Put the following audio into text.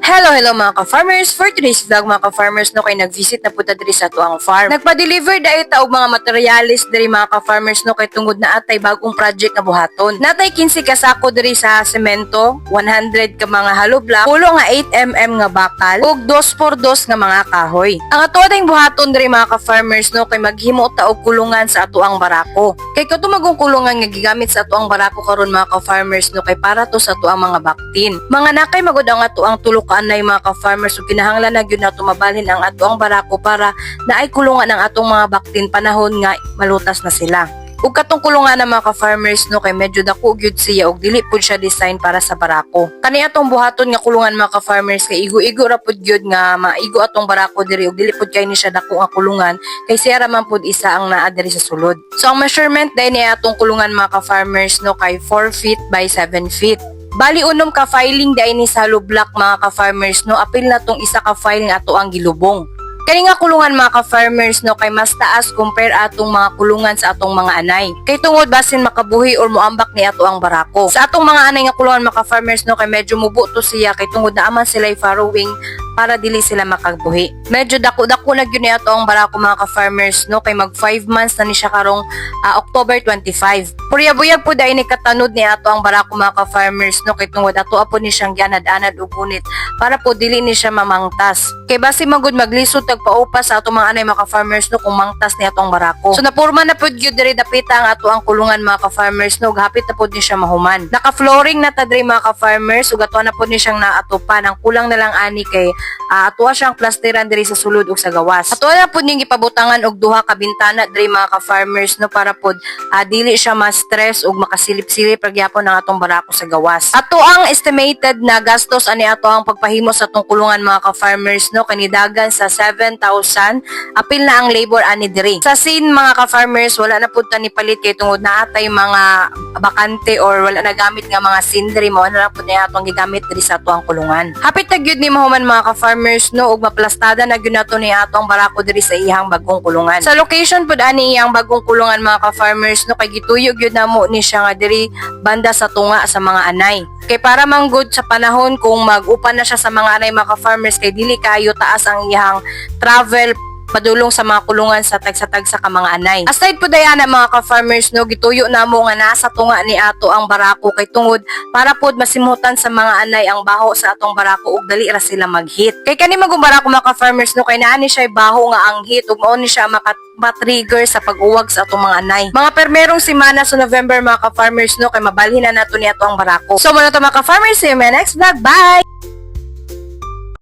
Hello mga ka-farmers! For today's vlog mga ka-farmers no kay nag-visit na punta diri sa tuang farm. Nagpa-deliver dahil ta og mga materialis diri mga ka-farmers no kay tungod na atay bagong project na buhaton. Natay 15 ka sako diri sa semento, 100 ka mga hollow block, pulo nga 8mm nga bakal ug 2x2 nga mga kahoy. Ang ato ding buhaton diri mga ka-farmers no kay maghimo ta og kulungan sa atuang barako. Kay katumagong kulungan nga gigamit sa atuang barako karon mga ka-farmers no kay para to sa atuang mga baktin. Mga nakay magud ang atuang tulo ka anay mga ka-farmers ug kinahanglan na gyud nato mabalhin ang atuang barako para naay kulungan ang atong mga baktin panahon nga malutas na sila. Ug katong kulungan ng mga ka-farmers no kay medyo dako gyud siya ug dili pud siya design para sa barako. Kani atong buhaton nga kulungan mga ka-farmers kay igo-igo ra pud gyud nga maigo atong barako diri ug dili pud kay ni siya dako nga kulungan kay siya ra man pud isa ang naa diri sa sulod. So ang measurement dai ni atong kulungan mga ka-farmers no kay 4 feet by 7 feet. Bali unom ka filing dai ni sa hollow block mga ka-farmers no apil na tong isa ka file nga ato ang gilubong. Kani nga kulungan mga ka-farmers no kay mas taas compare atong mga kulungan sa atong mga anay. Kay tungod basin makabuhi or moambak ni ato ang barako. Sa atong mga anay nga kulungan mga ka-farmers no kay medyo mubo to siya kay tungod na aman sila farrowing para dili sila makagbuhi. Medyo dako-dako na gyud ni ato ang barako mga ka-farmers no kay mag 5 months na ni siya karong October 25. Purya-buyag po dai ni katanod ni ato ang barako mga ka-farmers no kay tungod ato apo ni siyang gianad-anad og gunit para po dili ni siya mamangtas. Kay basi magud maglisod tagpaupas sa ato mga anay mga ka-farmers no kung mangtas ni atong barako. So napurma na pud gyud diri dapita ang ato ang kulungan mga ka-farmers no gahapit na pud ni siya mahuman. Naka-flooring na ta diri mga ka-farmers ug ato na pud ni siyang naatupan. Ang kulang na lang ani kay ato siyang plasteran diri sa sulod ug sa gawas. Ato na pud ning ipabutangan og duha ka bintana diri mga ka-farmers no para pud dili siya ma-stress ug makasilip-silip ra gyapon ang atong barako sa gawas. Ato ang estimated na gastos ani ato ang pagpahimo sa atong kulungan mga ka-farmers no kanidagan sa 7,000 apil na ang labor ani diri. Sa scene mga ka-farmers wala na pud ta ni palit kay tungod na atay mga bakante or wala na gamit nga mga scene diri mao na lang pud ni atong gigamit diri sa ato ang kulungan. Hapit na gyud ni mahuman mga ka-farmers no ug maplastada na gyud nato ni atong barako diri sa iyang bagong kulungan. Sa location pud ani iyang bagong kulungan mga ka-farmers no kay gituyo gyud namo ni siya nga diri banda sa tunga sa mga anay. Kay para manggod sa panahon kung mag-upan na siya sa mga anay mga ka-farmers kay dili kayo taas ang iyang travel padulong sa mga kulungan sa tagsa-tagsa ka mga anay. Aside po dayana mga ka-farmers no gituyo namo nga nasa tunga ni ato ang barako kay tungod para pod masimutan sa mga anay ang baho sa atong barako ug dali ra sila mag-hit. Kay kani magong barako mga ka-farmers no kay naa ni siya baho nga ang hit ug mao ni siya ma-trigger sa pag-uwag sa atong mga anay. Mga permerong semana sa November mga ka-farmers no kay mabalhin na nato ni ato ang barako. So muna to mga ka-farmers, see you in my next vlog. Bye!